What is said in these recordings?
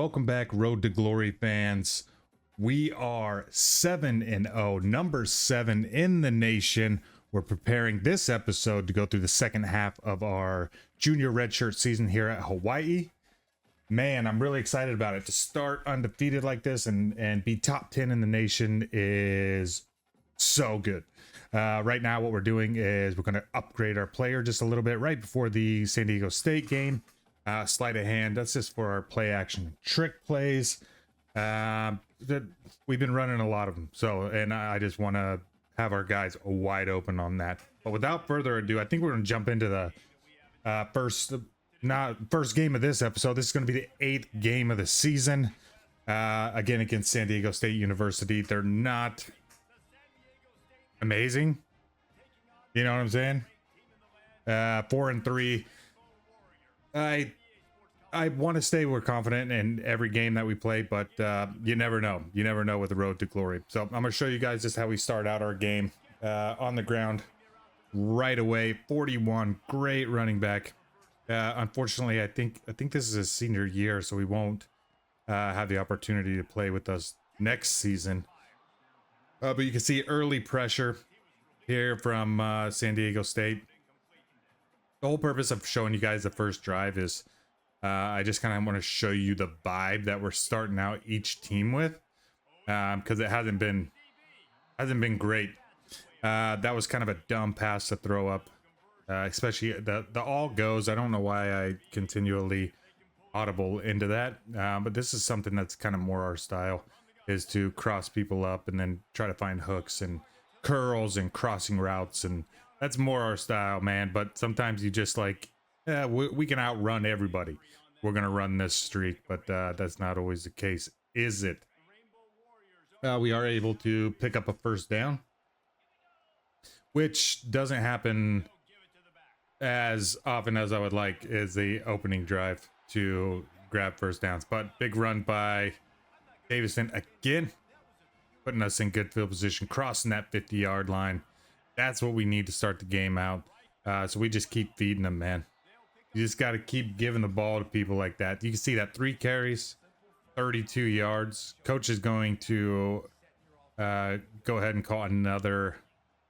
welcome back, Road to Glory fans. We are 7-0, number 7 in the nation. We're preparing this episode to go through the second half of our junior redshirt season here at Hawaii. Man, I'm really excited about it. To start undefeated like this and be top 10 in the nation is so good. Right now, what we're doing is we're going to upgrade our player just a little bit right before the San Diego State game. Sleight of hand, that's just for our play action trick plays. We've been running a lot of them, and I just want to have our guys wide open on that. But without further ado, I think we're going to jump into the first game of this episode. This is going to be the 8th game of the season, again against San Diego State University. They're not amazing, you know what I'm saying? 4-3. I want to say we're confident in every game that we play, but you never know. You never know with the road to glory. So I'm going to show you guys just how we start out our game on the ground right away. 41, great running back. Unfortunately, I think this is his senior year, so we won't have the opportunity to play with us next season. But you can see early pressure here from San Diego State. The whole purpose of showing you guys the first drive is I just kind of want to show you the vibe that we're starting out each team with, because it hasn't been great. That was kind of a dumb pass to throw up, especially the all goes. I don't know why I continually audible into that, but this is something that's kind of more our style, is to cross people up and then try to find hooks and curls and crossing routes, and that's more our style, man. But sometimes you just like, yeah, we can outrun everybody. We're gonna run this streak, but that's not always the case, is it? We are able to pick up a first down, which doesn't happen as often as I would like, is the opening drive to grab first downs. But big run by Davison again, putting us in good field position, crossing that 50-yard line. That's what we need to start the game out. So we just keep feeding them, man. You just got to keep giving the ball to people like that. You can see that 3 carries, 32 yards. Coach is going to go ahead and call another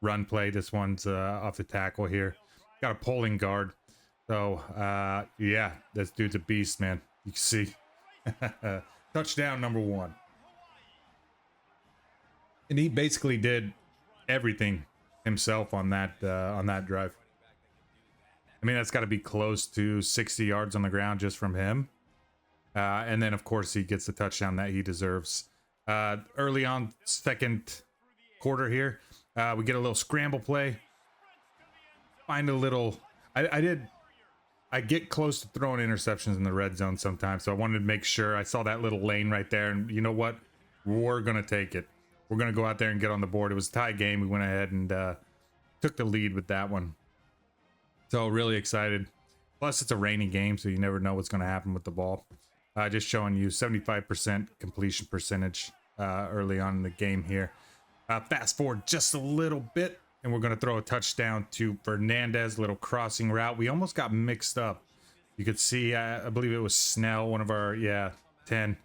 run play. This one's off the tackle here. Got a pulling guard. So, yeah, this dude's a beast, man. You can see. Touchdown number 1. And he basically did everything himself on that drive. I mean, that's got to be close to 60 yards on the ground just from him. And then, of course, he gets the touchdown that he deserves. Early on, second quarter here, we get a little scramble play. Find a little... I get close to throwing interceptions in the red zone sometimes, so I wanted to make sure. I saw that little lane right there, and you know what? We're going to take it. We're going to go out there and get on the board. It was a tie game. We went ahead and took the lead with that one. So really excited. Plus, it's a rainy game, so you never know what's going to happen with the ball. Just showing you 75% completion percentage early on in the game here. Fast forward just a little bit, and we're going to throw a touchdown to Fernandez. Little crossing route. We almost got mixed up. You could see, I believe it was Snell, one of our, 10,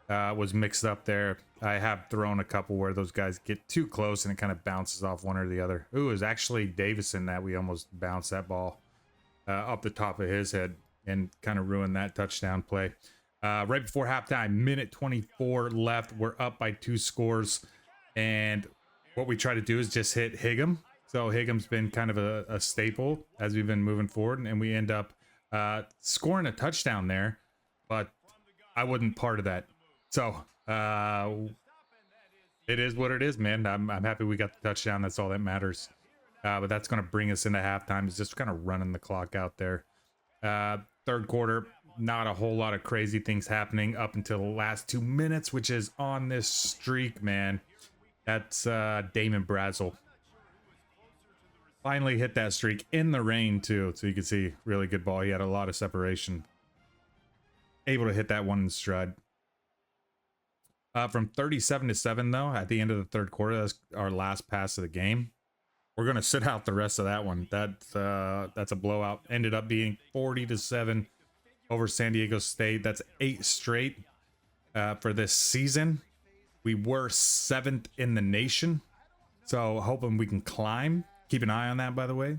was mixed up there. I have thrown a couple where those guys get too close and it kind of bounces off one or the other. Ooh, it was actually Davison that we almost bounced that ball up the top of his head and kind of ruined that touchdown play. Right before halftime, minute 24 left. We're up by 2 scores. And what we try to do is just hit Higham. So Higham's been kind of a staple as we've been moving forward. And we end up scoring a touchdown there. But I wasn't part of that. So it is what it is, man. I'm happy we got the touchdown. That's all that matters. But that's going to bring us into halftime. It's just kind of running the clock out there. Third quarter, not a whole lot of crazy things happening up until the last 2 minutes, which is on this streak, man. That's Damon Brazel. Finally hit that streak in the rain, too. So you can see, really good ball. He had a lot of separation. Able to hit that one in stride. From 37-7, though, at the end of the third quarter, that's our last pass of the game. We're going to sit out the rest of that one. That's a blowout. Ended up being 40-7 over San Diego State. That's 8 straight. for this season. We were 7th in the nation, so hoping we can climb. Keep an eye on that, by the way.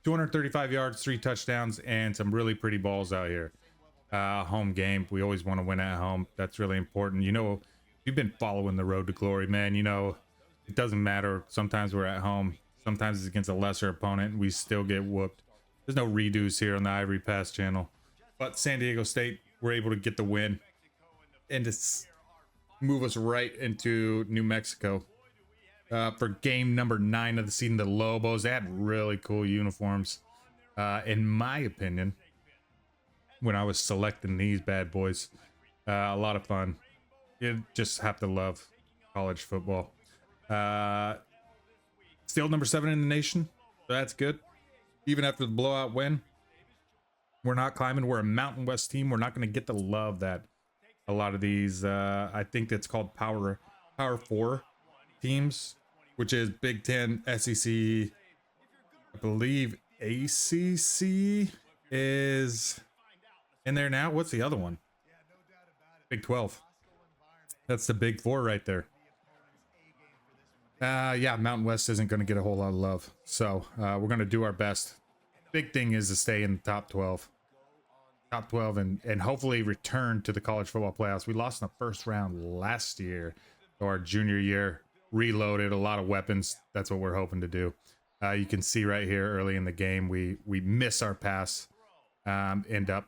235 yards, 3 touchdowns, and some really pretty balls out here. Home game. We always want to win at home. That's really important. You know, you've been following the road to glory, man. You know, it doesn't matter. Sometimes we're at home. Sometimes it's against a lesser opponent. We still get whooped. There's no redos here on the Ivory Pass channel. But San Diego State were able to get the win and to move us right into New Mexico. For game number 9 of the season, the Lobos, they had really cool uniforms. In my opinion, when I was selecting these bad boys, a lot of fun. You just have to love college football. Still number 7 in the nation, so that's good. Even after the blowout win, we're not climbing. We're a Mountain West team. We're not going to get the love that a lot of these, I think that's called Power 4 teams, which is Big Ten, SEC, I believe ACC is in there now. What's the other one? Big 12. That's the Big 4 right there. Yeah, Mountain West isn't going to get a whole lot of love. So we're going to do our best. Big thing is to stay in the top 12. Top 12 and hopefully return to the college football playoffs. We lost in the first round last year, so our junior year. Reloaded a lot of weapons. That's what we're hoping to do. You can see right here early in the game, we miss our pass, end up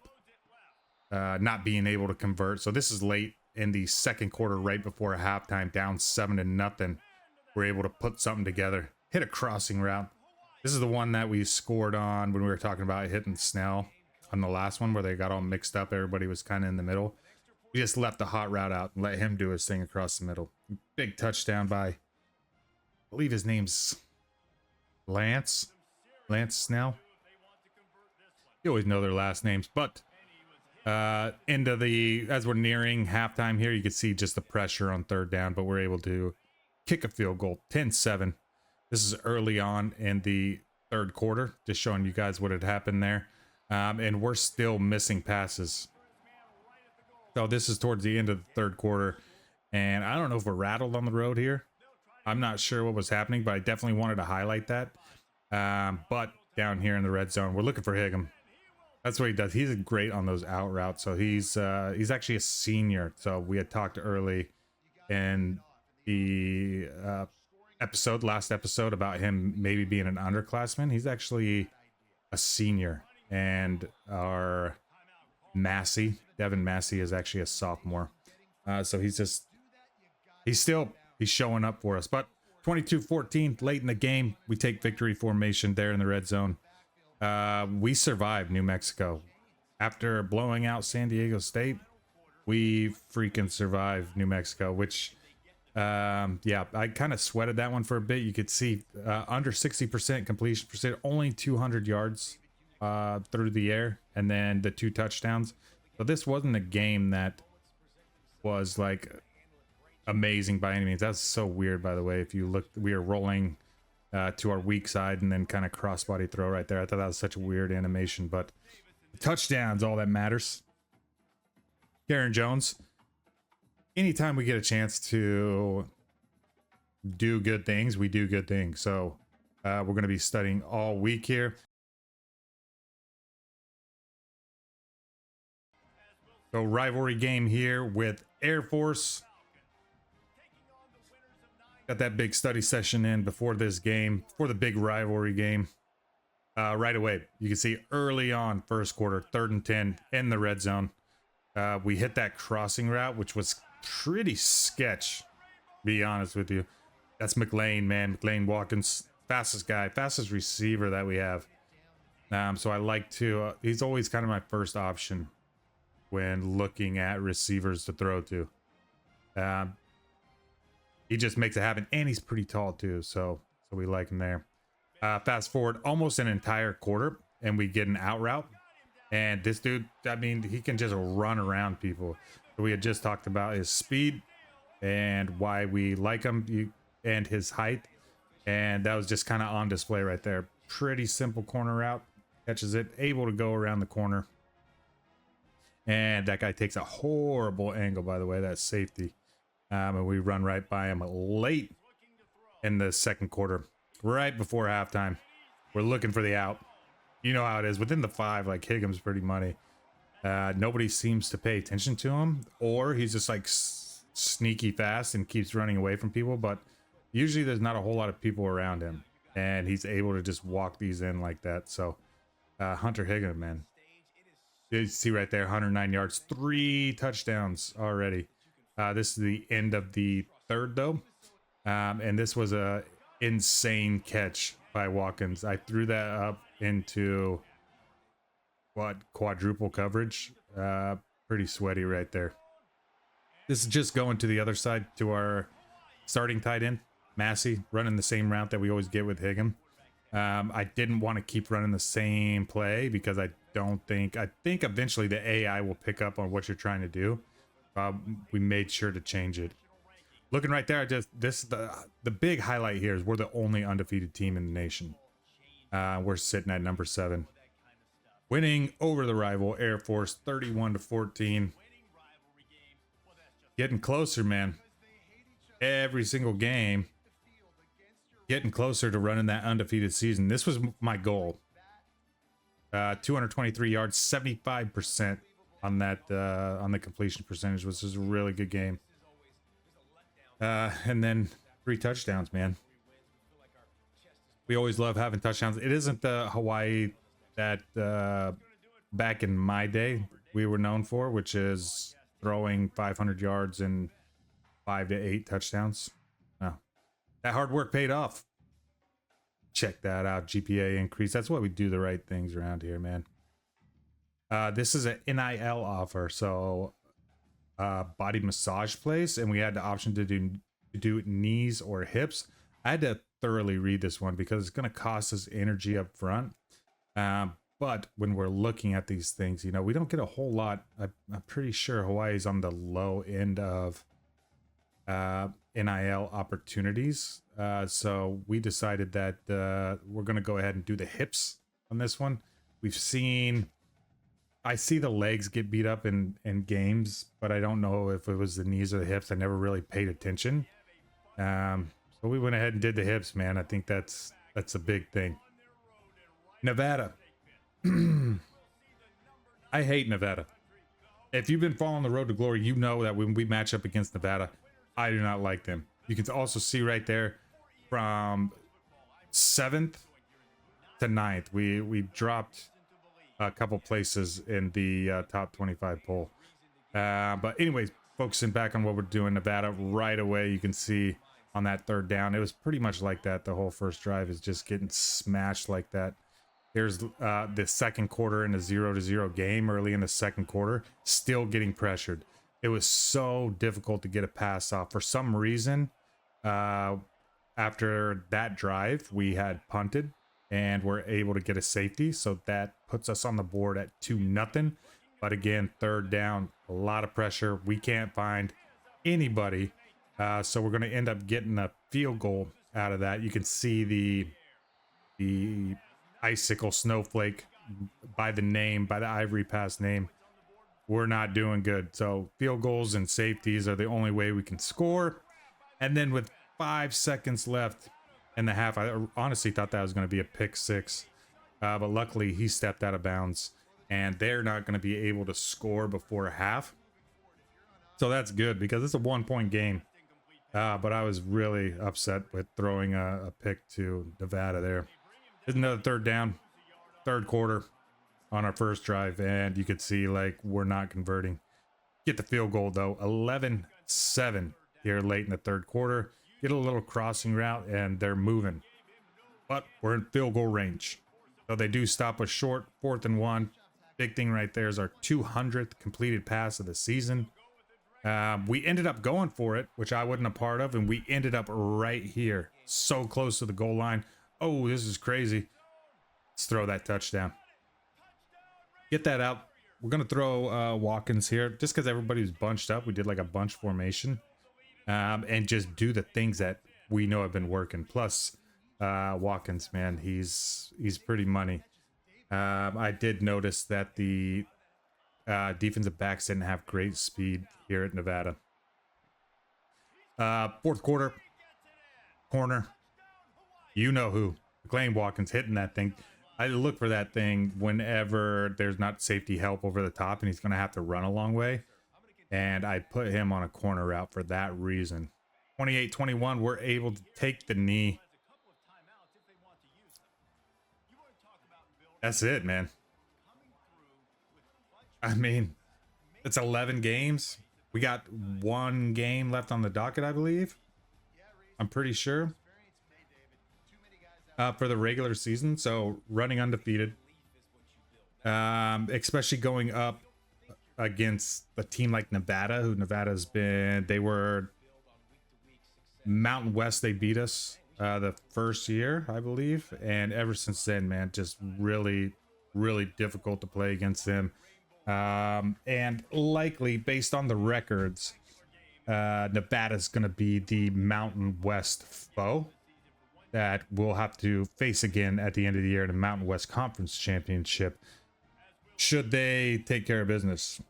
not being able to convert. So this is late in the second quarter, right before halftime, down 7-0. We're able to put something together, hit a crossing route. This is the one that we scored on when we were talking about hitting Snell on the last one, where they got all mixed up. Everybody was kind of in the middle. We just left the hot route out and let him do his thing across the middle. Big touchdown by, I believe his name's Lance Snell. You always know their last names. But into the, as we're nearing halftime here, you can see just the pressure on third down, but we're able to kick a field goal, 10-7. This is early on in the third quarter, just showing you guys what had happened there. And we're still missing passes. So this is towards the end of the third quarter, and I don't know if we're rattled on the road here. I'm not sure what was happening, but I definitely wanted to highlight that. But down here in the red zone, we're looking for Higgum. That's what he does. He's great on those out routes. So he's actually a senior. So we had talked early in the last episode about him maybe being an underclassman. He's actually a senior, and our Devin Massey is actually a sophomore. So he's showing up for us. But 22-14 late in the game, we take victory formation there in the red zone. We survived New Mexico after blowing out San Diego State. We freaking survived New Mexico, which yeah, I kind of sweated that one for a bit. You could see under 60% completion percent, only 200 yards through the air, and then the 2 touchdowns. So this wasn't a game that was like amazing by any means. That's so weird, by the way. If you look, we are rolling to our weak side and then kind of crossbody throw right there. I thought that was such a weird animation, but the touchdowns, all that matters. Karen Jones, anytime we get a chance to do good things, we do good things. So we're going to be studying all week here. So rivalry game here with Air Force. Got that big study session in before this game, for the big rivalry game. Right away, you can see early on, first quarter, 3rd and 10 in the red zone. We hit that crossing route, which was pretty sketch, to be honest with you. That's McLean, man. McLean Watkins, fastest guy, fastest receiver that we have. So I like to, he's always kind of my first option when looking at receivers to throw to. He just makes it happen, and he's pretty tall too, so we like him there. Fast forward almost an entire quarter, and we get an out route. And this dude, I mean, he can just run around people. So we had just talked about his speed and why we like him, and his height. And that was just kind of on display right there. Pretty simple corner route. Catches it, able to go around the corner. And that guy takes a horrible angle, by the way, that's safety. And we run right by him late in the second quarter, right before halftime. We're looking for the out. You know how it is. Within the 5, like, Higham's pretty money. Nobody seems to pay attention to him, or he's just like sneaky fast and keeps running away from people. But usually there's not a whole lot of people around him, and he's able to just walk these in like that. So Hunter Higham, man, you see right there, 109 yards, 3 touchdowns already. This is the end of the third, though, and this was a insane catch by Watkins. I threw that up into quadruple coverage. Pretty sweaty right there. This is just going to the other side to our starting tight end, Massey, running the same route that we always get with Higham. I didn't want to keep running the same play because I think eventually the AI will pick up on what you're trying to do. We made sure to change it. Looking right there, the big highlight here is we're the only undefeated team in the nation. We're sitting at number 7. Winning over the rival Air Force 31-14. Getting closer, man. Every single game. Getting closer to running that undefeated season. This was my goal. 223 yards, 75% on that on the completion percentage, which is a really good game. And then 3 touchdowns, man. We always love having touchdowns. It isn't the Hawaii that back in my day we were known for, which is throwing 500 yards and 5 to 8 touchdowns. Oh, that hard work paid off. Check that out. GPA increase. That's why we do the right things around here, man. This is an NIL offer, so body massage place, and we had the option to do knees or hips. I had to thoroughly read this one because it's going to cost us energy up front. But when we're looking at these things, you know, we don't get a whole lot. I'm pretty sure Hawaii's on the low end of NIL opportunities. So we decided that we're going to go ahead and do the hips on this one. I see the legs get beat up in games, but I don't know if it was the knees or the hips. I never really paid attention. So we went ahead and did the hips, man. I think that's a big thing. Nevada. I hate Nevada. If you've been following the road to glory, you know that when we match up against Nevada, I do not like them. You can also see right there from 7th to 9th, we dropped a couple places in the top 25 poll. But anyways, focusing back on what we're doing, Nevada right away, you can see on that third down, it was pretty much like that. The whole first drive is just getting smashed like that. There's the second quarter in a 0-0 game early in the second quarter, still getting pressured. It was so difficult to get a pass off. For some reason, after that drive, we had punted and we're able to get a safety. So that puts us on the board at 2-0. But again, third down, a lot of pressure. We can't find anybody. So we're going to end up getting a field goal out of that. You can see the icicle snowflake by the Ivory Pass name. We're not doing good. So field goals and safeties are the only way we can score. And then with 5 seconds left in the half, I honestly thought that was going to be a pick 6. But luckily he stepped out of bounds and they're not going to be able to score before half. So that's good because it's a 1-point game. But I was really upset with throwing a pick to Nevada there. There's another third down, third quarter on our first drive, and you could see like we're not converting. Get the field goal though, 11-7 here late in the third quarter. Get a little crossing route and they're moving, but we're in field goal range. So they do stop us short, 4th and 1. Big thing right there is our 200th completed pass of the season. We ended up going for it, which I wasn't a part of, and we ended up right here, so close to the goal line. Oh, this is crazy. Let's throw that touchdown. Get that out. We're going to throw Watkins here just because everybody was bunched up. We did like a bunch formation and just do the things that we know have been working. Plus, Watkins, man, he's pretty money. I did notice that the Defensive backs didn't have great speed here at Nevada. Fourth quarter, corner. You know who. McLean Watkins hitting that thing. I look for that thing whenever there's not safety help over the top and he's going to have to run a long way. And I put him on a corner route for that reason. 28-21, we're able to take the knee. That's it, man. I mean, it's 11 games. We got one game left on the docket, I believe. I'm pretty sure. For the regular season, so running undefeated. Especially going up against a team like Nevada, who Nevada's been, they were Mountain West, they beat us the first year, I believe, and ever since then, man, just really difficult to play against them. And likely, based on the records, Nevada's gonna be the Mountain West foe that we'll have to face again at the end of the year in the Mountain West Conference Championship, should they take care of business.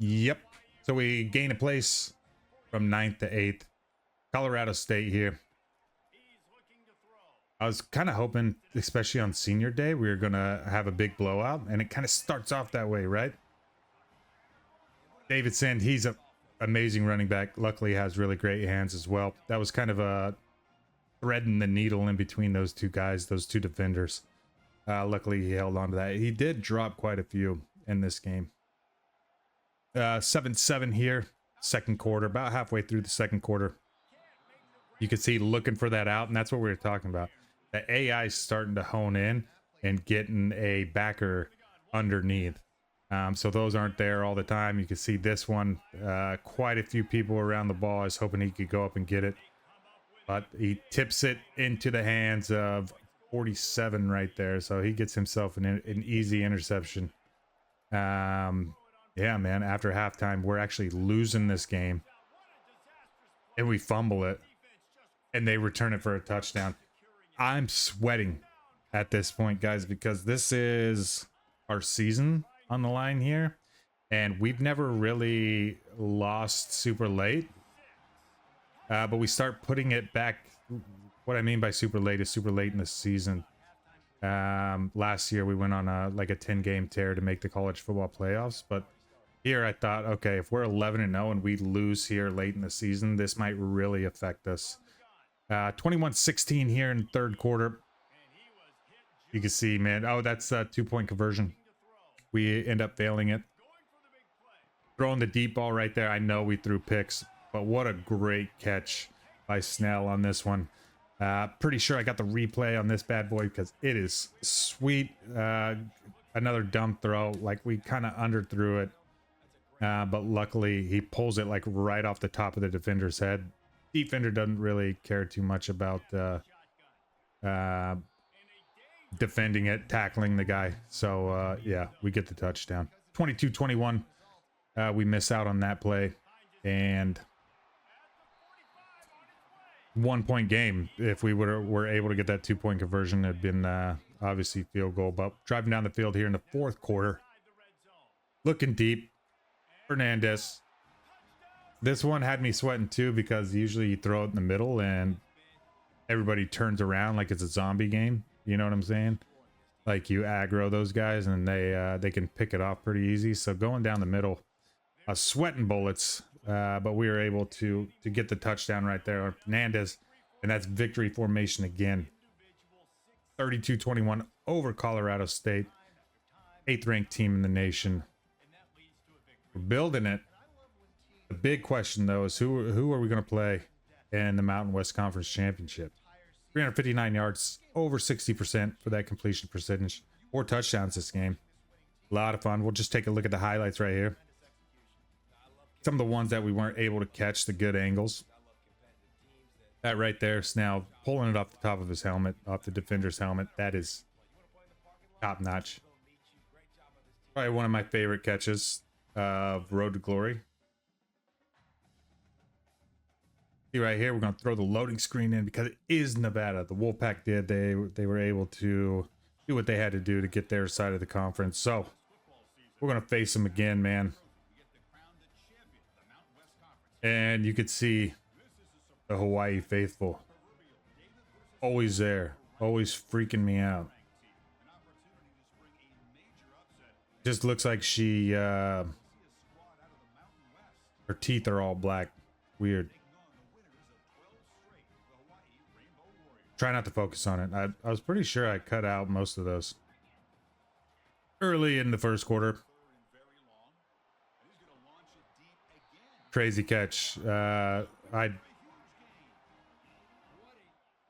Yep. So we gain a place from 9th to 8th. Colorado State here. I was kind of hoping, especially on senior day, we were going to have a big blowout, and it kind of starts off that way, right? Davidson, he's a amazing running back. Luckily has really great hands as well. That was kind of a threading the needle in between those two guys, those two defenders. Luckily he held on to that. He did drop quite a few in this game. 7-7 here, second quarter, about halfway through the second quarter. You can see looking for that out, and that's what we were talking about. The AI is starting to hone in and getting a backer underneath. So those aren't there all the time. You can see this one, quite a few people around the ball. I was hoping he could go up and get it, but he tips it into the hands of 47 right there. So he gets himself an easy interception. Yeah, man, after halftime, we're actually losing this game and we fumble it and they return it for a touchdown. I'm sweating at this point, guys, because this is our season on the line here, and we've never really lost super late, but we start putting it back. What I mean by super late is super late in the season. Last year we went on a 10-game tear to make the college football playoffs, but here I thought, okay, if we're 11-0 and we lose here late in the season, this might really affect us. 21-16 here in the third quarter. You can see, man, oh, that's a 2-point conversion. We end up failing it. Throwing the deep ball right there. I know we threw picks, but what a great catch by Snell on this one. Pretty sure I got the replay on this bad boy because it is sweet. Another dumb throw. Like, we kind of underthrew it. But luckily, he pulls it like right off the top of the defender's head. Defender doesn't really care too much about defending it, tackling the guy. So yeah, we get the touchdown. 22-21. We miss out on that play, and 1-point game. If we were able to get that 2-point conversion, it'd been obviously field goal. But driving down the field here in the fourth quarter, looking deep. Fernandez. This one had me sweating too, because usually you throw it in the middle and everybody turns around like it's a zombie game. You know what I'm saying? Like, you aggro those guys and they can pick it off pretty easy. So going down the middle, sweating bullets, but we were able to get the touchdown right there on Fernandez, and that's victory formation again. 32-21 over Colorado State, 8th ranked team in the nation. We're building it. The big question though is who are we going to play in the Mountain West Conference Championship? 359 yards, over 60% for that completion percentage. 4 touchdowns this game. A lot of fun. We'll just take a look at the highlights right here. Some of the ones that we weren't able to catch, the good angles. That right there, Snell pulling it off the top of his helmet, off the defender's helmet. That is top notch. Probably one of my favorite catches of Road to Glory. See right here, we're going to throw the loading screen in because it is Nevada. The Wolfpack did. They were able to do do what they had to do to get their side of the conference. So we're going to face them again, man. And you could see the Hawaii faithful always there, always freaking me out. Just looks like she her teeth are all black. Weird. Try not to focus on it. I was pretty sure I cut out most of those early in the first quarter. Crazy catch. I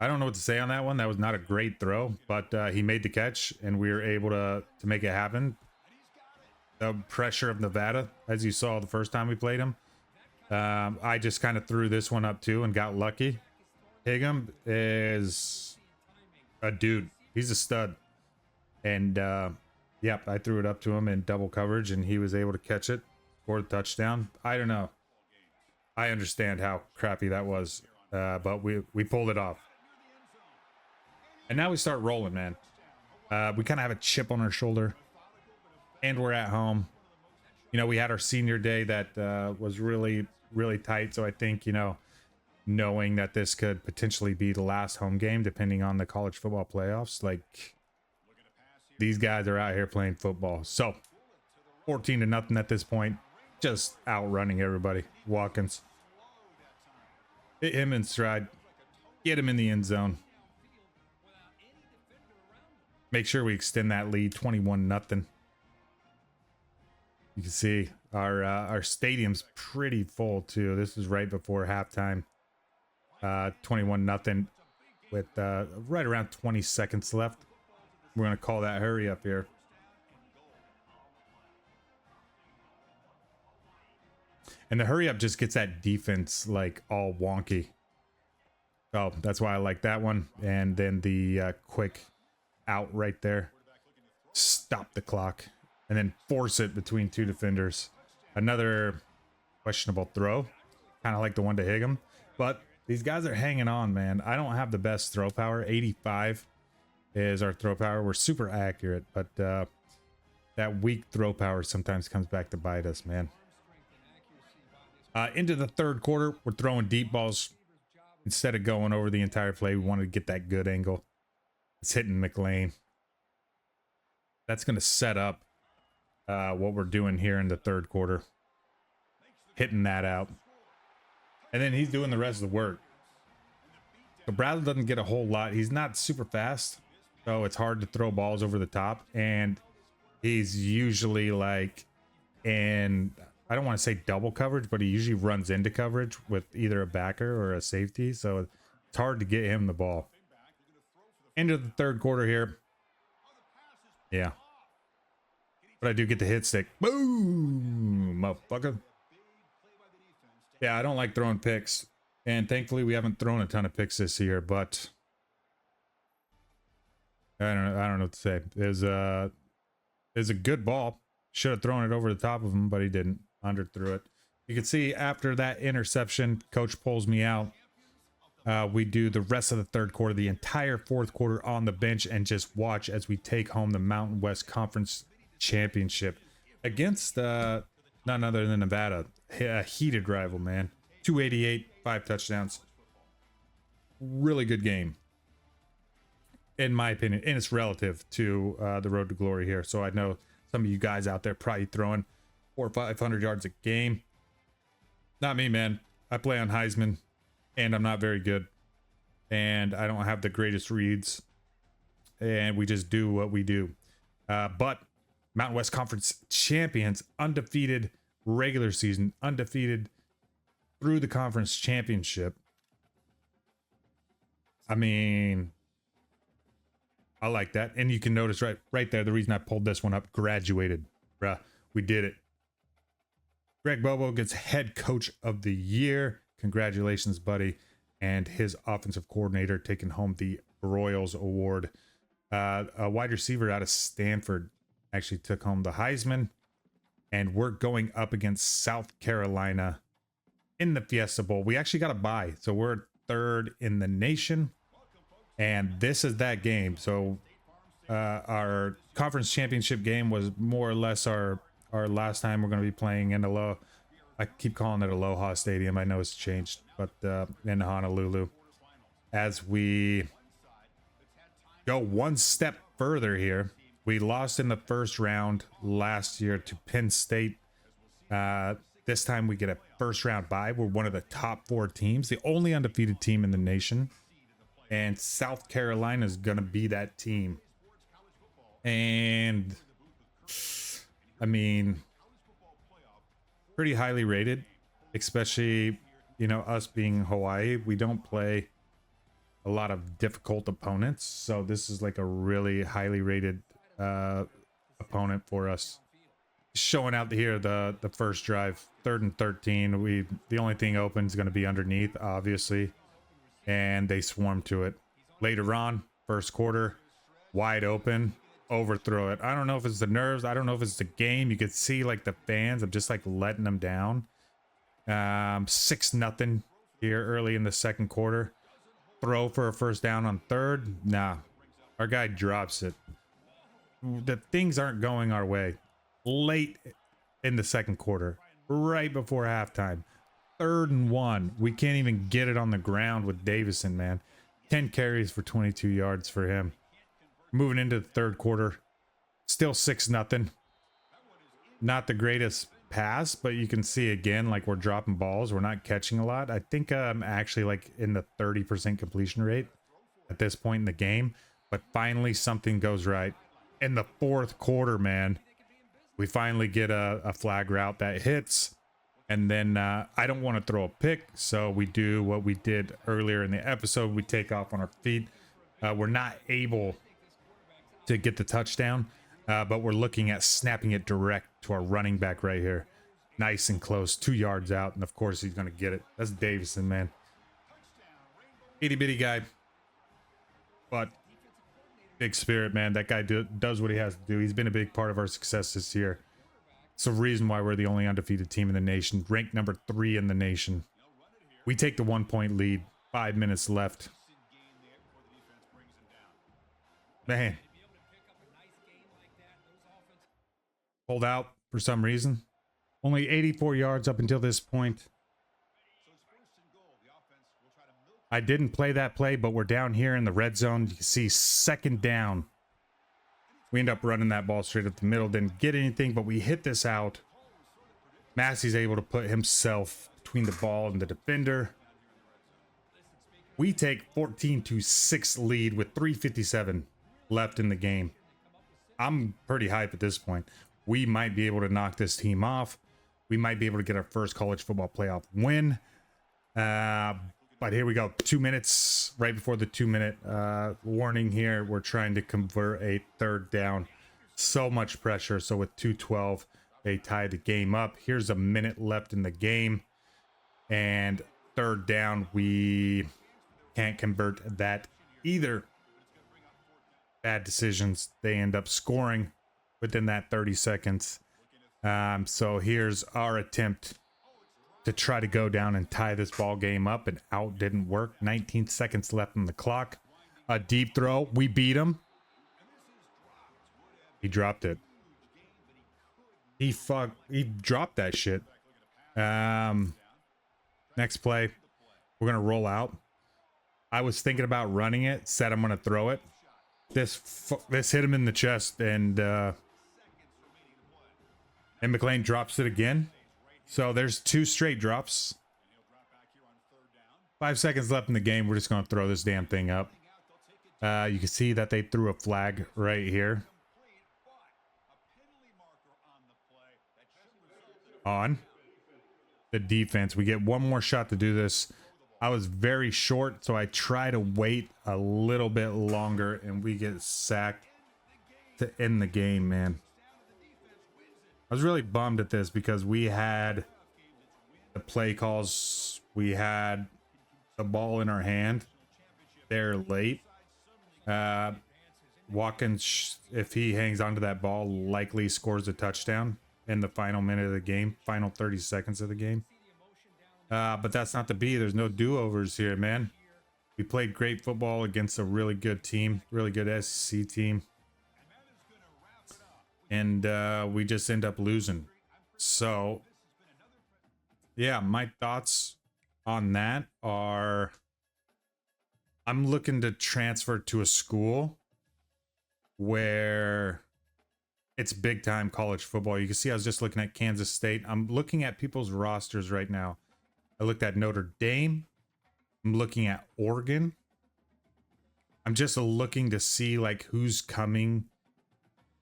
don't know what to say on that one. That was not a great throw, but he made the catch and we were able to make it happen. The pressure of Nevada, as you saw the first time we played him. I just kind of threw this one up too and got lucky. Higham is a dude. He's a stud. And yep, I threw it up to him in double coverage and he was able to catch it for the touchdown. I don't know. I understand how crappy that was, but we pulled it off. And now we start rolling, man. We kind of have a chip on our shoulder. And we're at home. You know, we had our senior day that was really, really tight. So I think, you know, knowing that this could potentially be the last home game, depending on the college football playoffs, like these guys are out here playing football. So 14-0 at this point, just outrunning everybody. Watkins. Hit him in stride. Get him in the end zone. Make sure we extend that lead 21-0. You can see our stadium's pretty full too. This is right before halftime. 21-0 with right around 20 seconds left. We're gonna call that hurry up here. And the hurry up just gets that defense like all wonky. Oh, that's why I like that one. And then the quick out right there. Stop the clock. And then force it between two defenders. Another questionable throw. Kind of like the one to Higham. But these guys are hanging on, man. I don't have the best throw power. 85 is our throw power. We're super accurate. But that weak throw power sometimes comes back to bite us, man. Into the third quarter, we're throwing deep balls. Instead of going over the entire play, we wanted to get that good angle. It's hitting McLean. That's going to set up what we're doing here in the third quarter. Hitting that out. And then he's doing the rest of the work. So Bradley doesn't get a whole lot. He's not super fast, so it's hard to throw balls over the top. And he's usually like in, I don't want to say double coverage, but he usually runs into coverage with either a backer or a safety. So it's hard to get him the ball. Into the third quarter here. Yeah. But I do get the hit stick. Boom, motherfucker. Yeah, I don't like throwing picks. And thankfully we haven't thrown a ton of picks this year, but I don't know what to say. There's a good ball. Should have thrown it over the top of him, but he didn't. Underthrew it. You can see after that interception, coach pulls me out. We do the rest of the third quarter, the entire fourth quarter on the bench, and just watch as we take home the Mountain West Conference Championship against none other than Nevada. A heated rival, man. 288, 5 touchdowns. Really good game, in my opinion, and it's relative to the road to glory here. So I know some of you guys out there probably throwing 400 or 500 yards a game. Not me, man. I play on Heisman, and I'm not very good, and I don't have the greatest reads, and we just do what we do. But Mountain West Conference champions, undefeated regular season, undefeated through the conference championship. I mean, I like that. And you can notice right there, the reason I pulled this one up, graduated. Bruh, we did it. Greg Bobo gets head coach of the year. Congratulations, buddy. And his offensive coordinator taking home the Royals Award. A wide receiver out of Stanford actually took home the Heisman. And we're going up against South Carolina in the Fiesta Bowl. We actually got a bye, so we're third in the nation. And this is that game. So our conference championship game was more or less our last time we're going to be playing in Aloha. I keep calling it Aloha Stadium. I know it's changed, but in Honolulu. As we go one step further here, we lost in the first round last year to Penn State. This time we get a first round bye. We're one of the top 4 teams, the only undefeated team in the nation. And South Carolina is going to be that team. And I mean, pretty highly rated, especially, you know, us being Hawaii. We don't play a lot of difficult opponents. So this is like a really highly rated opponent for us. Showing out here the first drive, 3rd and 13. The only thing open is going to be underneath, obviously, and they swarm to it. Later on, first quarter, wide open, overthrow it. I don't know if it's the nerves. I don't know if it's the game. You could see like the fans. I'm just like letting them down. 6-0 here early in the second quarter. Throw for a first down on 3rd. Nah, our guy drops it. The things aren't going our way. Late in the second quarter, right before halftime, 3rd and 1. We can't even get it on the ground with Davison, man. 10 carries for 22 yards for him. Moving into the third quarter, still 6-0. Not the greatest pass, but you can see again, like we're dropping balls. We're not catching a lot. I think I'm actually like in the 30% completion rate at this point in the game. But finally something goes right. In the fourth quarter, man, we finally get a flag route that hits. And then I don't want to throw a pick, so we do what we did earlier in the episode. We take off on our feet. We're not able to get the touchdown, but we're looking at snapping it direct to our running back right here. Nice and close, 2 yards out, and of course he's going to get it. That's Davison, man. Itty bitty guy, but big spirit, man. That guy does what he has to do. He's been a big part of our success this year. It's the reason why we're the only undefeated team in the nation, ranked number 3 in the nation. We take the 1-point lead, 5 minutes left. Man. Pulled out for some reason. Only 84 yards up until this point. I didn't play that play, but we're down here in the red zone. You can see 2nd down. We end up running that ball straight up the middle. Didn't get anything, but we hit this out. Massey's able to put himself between the ball and the defender. We take 14-6 lead with 3:57 left in the game. I'm pretty hyped at this point. We might be able to knock this team off. We might be able to get our first college football playoff win. But here we go. 2 minutes right before the 2-minute warning here. We're trying to convert a 3rd down. So much pressure. So with 2:12, they tie the game up. Here's a minute left in the game. And 3rd down, we can't convert that either. Bad decisions. They end up scoring within that 30 seconds. So here's our attempt to try to go down and tie this ball game up, and out didn't work. 19 seconds left on the clock. A deep throw. We beat him. He dropped it. He dropped that shit. Next play, we're gonna roll out. I was thinking about running it, said I'm gonna throw it. This hit him in the chest, and McLean drops it again. So there's 2 straight drops. 5 seconds left in the game. We're just going to throw this damn thing up. You can see that they threw a flag right here. On the defense. We get one more shot to do this. I was very short, so I try to wait a little bit longer, and we get sacked to end the game, man. I was really bummed at this because we had the play calls. We had the ball in our hand. They're late. Watkins, if he hangs onto that ball, likely scores a touchdown in the final minute of the game, final 30 seconds of the game. But that's not the be. There's no do-overs here, man. We played great football against a really good team, really good SEC team. and we just end up losing. So yeah, my thoughts on that are I'm looking to transfer to a school where it's big time college football. You can see I was just looking at Kansas State. I'm looking at people's rosters right now. I looked at Notre Dame. I'm looking at Oregon. I'm just looking to see like who's coming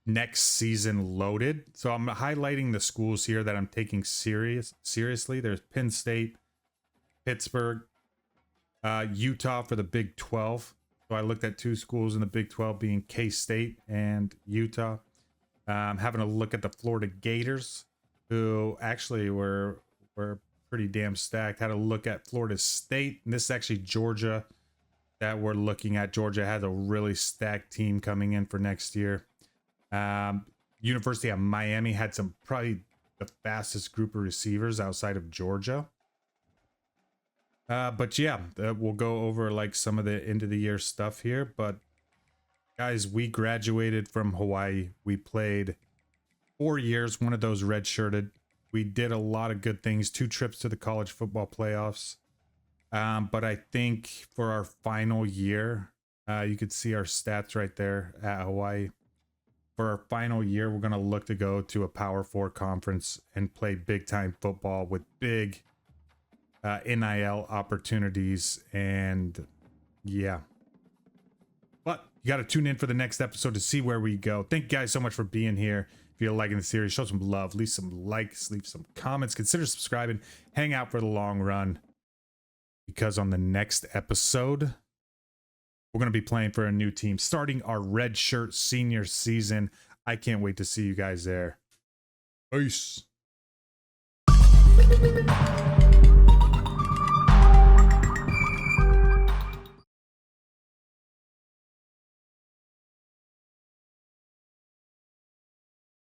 next season loaded. So I'm highlighting the schools here that I'm taking seriously. There's Penn State, Pittsburgh, Utah for the Big 12. So I looked at two schools in the Big 12 being K-State and Utah. Having a look at the Florida Gators, who actually were pretty damn stacked. Had a look at Florida State, and this is actually Georgia that we're looking at. Georgia has a really stacked team coming in for next year. University of Miami had some probably the fastest group of receivers outside of Georgia. But yeah, we'll go over like some of the end of the year stuff here. But guys, we graduated from Hawaii. We played 4 years, one of those redshirted. We did a lot of good things, 2 trips to the college football playoffs. But I think for our final year, you could see our stats right there at Hawaii. For our final year, we're going to look to go to a Power 4 conference and play big time football with big NIL opportunities. And yeah. But you got to tune in for the next episode to see where we go. Thank you guys so much for being here. If you're liking the series, show some love, leave some likes, leave some comments, consider subscribing, hang out for the long run. Because on the next episode, we're going to be playing for a new team, starting our red shirt senior season. I can't wait to see you guys there. Peace.